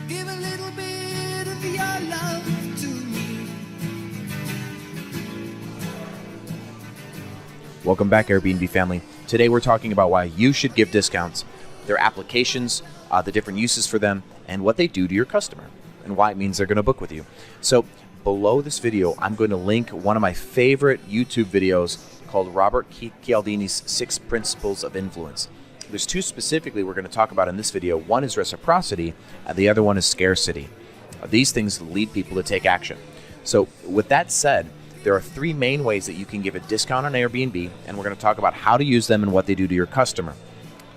Give a little bit of your love to me. Welcome back, Airbnb family. Today we're talking about why you should give discounts, their applications, the different uses for them, and what they do to your customer, and why it means they're going to book with you. So below this video, I'm going to link one of my favorite YouTube videos called Robert Cialdini's 6 Principles of Influence. There's 2 specifically we're going to talk about in this video. One is reciprocity, and the other one is scarcity. These things lead people to take action. So with that said, there are 3 main ways that you can give a discount on Airbnb, and we're going to talk about how to use them and what they do to your customer.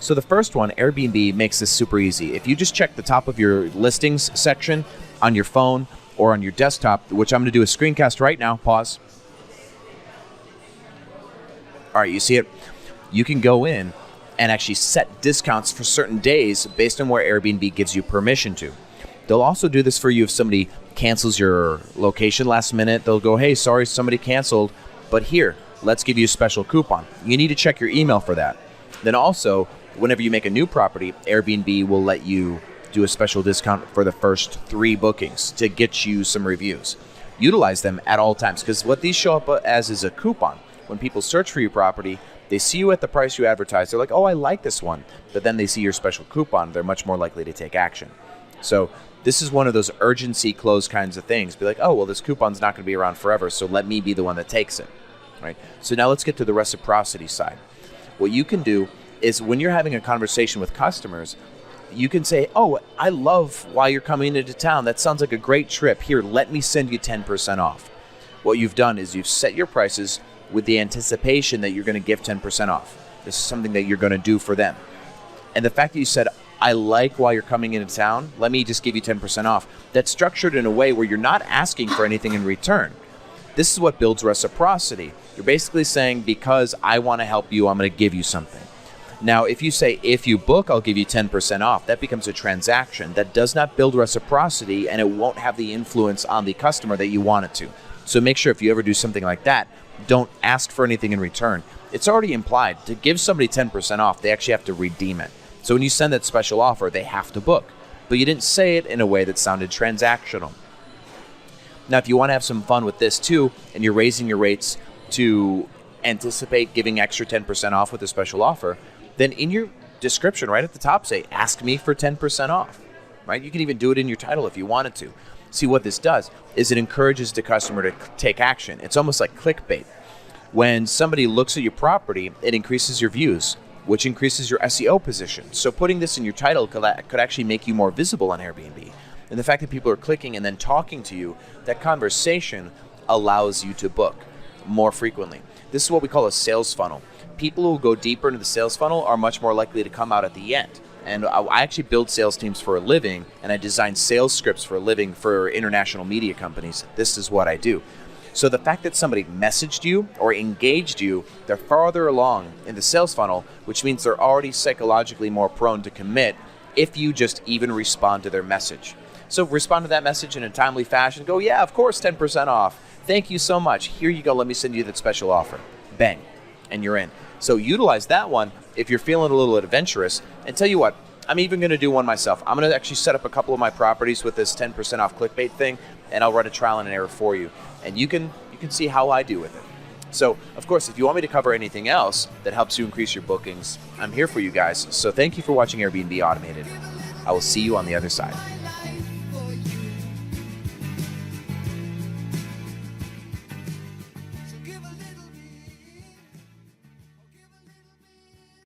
So the first one, Airbnb makes this super easy. If you just check the top of your listings section on your phone or on your desktop, which I'm going to do a screencast right now, pause. All right, you see it? You can go in and actually set discounts for certain days based on where Airbnb gives you permission to. They'll also do this for you if somebody cancels your location last minute. They'll go, hey, sorry, somebody canceled, but here, let's give you a special coupon. You need to check your email for that. Then also, whenever you make a new property, Airbnb will let you do a special discount for the first 3 bookings to get you some reviews. Utilize them at all times, because what these show up as is a coupon. When people search for your property, they see you at the price you advertise. They're like, oh, I like this one. But then they see your special coupon. They're much more likely to take action. So this is one of those urgency close kinds of things. Be like, oh, well, this coupon's not going to be around forever, so let me be the one that takes it. Right? So now let's get to the reciprocity side. What you can do is when you're having a conversation with customers, you can say, oh, I love why you're coming into town. That sounds like a great trip. Here, let me send you 10% off. What you've done is you've set your prices with the anticipation that you're going to give 10% off. This is something that you're going to do for them. And the fact that you said, I like why you're coming into town, let me just give you 10% off, that's structured in a way where you're not asking for anything in return. This is what builds reciprocity. You're basically saying, because I want to help you, I'm going to give you something. Now, if you say, if you book, I'll give you 10% off, that becomes a transaction. That does not build reciprocity, and it won't have the influence on the customer that you want it to. So make sure if you ever do something like that, don't ask for anything in return. It's already implied. To give somebody 10% off, they actually have to redeem it. So when you send that special offer, they have to book. But you didn't say it in a way that sounded transactional. Now, if you want to have some fun with this too, and you're raising your rates to anticipate giving extra 10% off with a special offer, then in your description right at the top, say, ask me for 10% off. Right? You can even do it in your title if you wanted to. See, what this does is it encourages the customer to take action. It's almost like clickbait. When somebody looks at your property, it increases your views, which increases your SEO position. So putting this in your title could actually make you more visible on Airbnb. And the fact that people are clicking and then talking to you, that conversation allows you to book more frequently. This is what we call a sales funnel. People who go deeper into the sales funnel are much more likely to come out at the end. And I actually build sales teams for a living, and I design sales scripts for a living for international media companies. This is what I do. So the fact that somebody messaged you or engaged you, they're farther along in the sales funnel, which means they're already psychologically more prone to commit if you just even respond to their message. So respond to that message in a timely fashion. Go, yeah, of course, 10% off. Thank you so much. Here you go. Let me send you that special offer. Bang. And you're in. So utilize that one if you're feeling a little adventurous. And tell you what, I'm even going to do one myself. I'm going to actually set up a couple of my properties with this 10% off clickbait thing, and I'll run a trial and error for you. And you can see how I do with it. So, of course, if you want me to cover anything else that helps you increase your bookings, I'm here for you guys. So thank you for watching Airbnb Automated. I will see you on the other side.